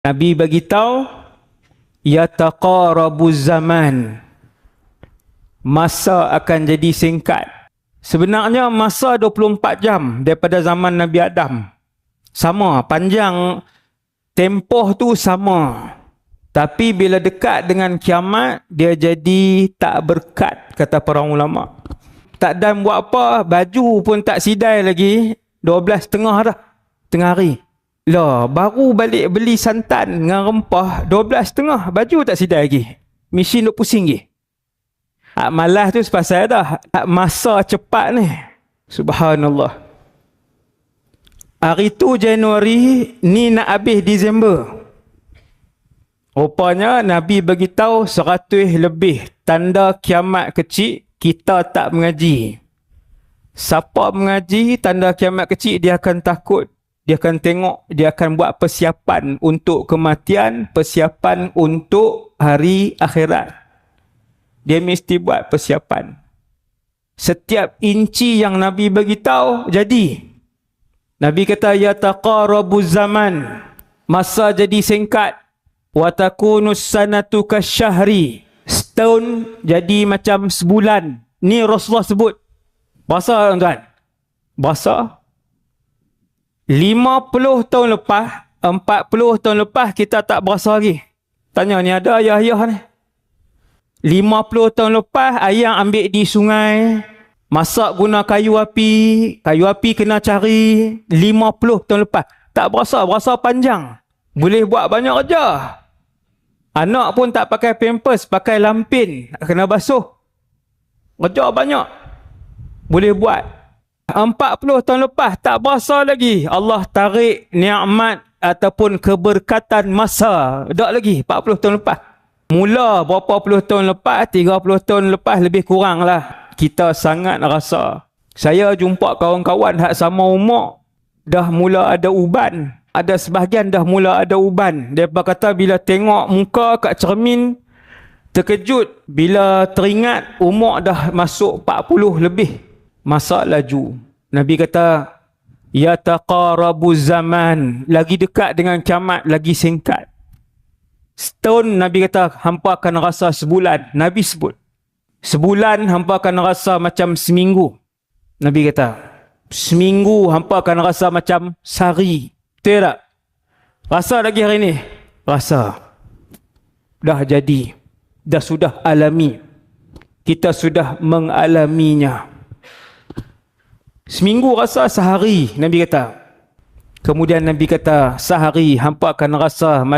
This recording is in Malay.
Nabi bagi tahu yataqarabuz zaman. Masa akan jadi singkat. Sebenarnya masa 24 jam daripada zaman Nabi Adam. Sama, panjang tempoh tu sama. Tapi bila dekat dengan kiamat, dia jadi tak berkat, kata para ulama. Tak dan buat apa, baju pun tak sidai lagi, 12.30 dah, tengah hari. Lah, baru balik beli santan dengan rempah, 12.30, baju tak sidai lagi. Mesin duk pusing lagi. Malas tu sepasal dah. Masa cepat ni. Subhanallah. Hari tu Januari, ni nak habis Disember. Rupanya Nabi bagi tahu 100 lebih tanda kiamat kecil, kita tak mengaji. Siapa mengaji tanda kiamat kecil, dia akan takut. Dia akan tengok, dia akan buat persiapan untuk kematian, persiapan untuk hari akhirat. Dia mesti buat persiapan. Setiap inci yang Nabi bagi tahu jadi. Nabi kata yataqarabuz zaman. Masa jadi singkat. Wa takunus sanatu kasyahri. Setahun jadi macam sebulan. Ni Rasulullah sebut. Berasa tuan-tuan? Berasa? 50 tahun lepas, 40 tahun lepas kita tak berasa lagi. Tanya ni ada ayah-ayah ni. 50 tahun lepas, ayah ambil di sungai, masak guna kayu api kena cari. 50 tahun lepas, tak berasa panjang. Boleh buat banyak kerja. Anak pun tak pakai pampers, pakai lampin, kena basuh. Kerja banyak. Boleh buat. 40 tahun lepas, tak berasa lagi. Allah tarik nikmat ataupun keberkatan masa. Tak lagi, 40 tahun lepas. Mula berapa puluh tahun lepas, 30 tahun lepas lebih kurang lah. Kita sangat rasa. Saya jumpa kawan-kawan hak sama umur, dah mula ada uban. Ada sebahagian dah mula ada uban. Mereka kata bila tengok muka kat cermin, terkejut. Bila teringat umur dah masuk 40 lebih. Masa laju. Nabi kata, yataqarabuz zaman. Lagi dekat dengan kiamat, lagi singkat. Setahun Nabi kata hampa akan rasa sebulan. Nabi sebut. Sebulan hampa akan rasa macam seminggu. Nabi kata. Seminggu hampa akan rasa macam sehari. Betul tak? Rasa lagi hari ni? Rasa. Dah jadi. Dah sudah alami. Kita sudah mengalaminya. Seminggu rasa sehari. Nabi kata. Kemudian Nabi kata sehari hampa akan rasa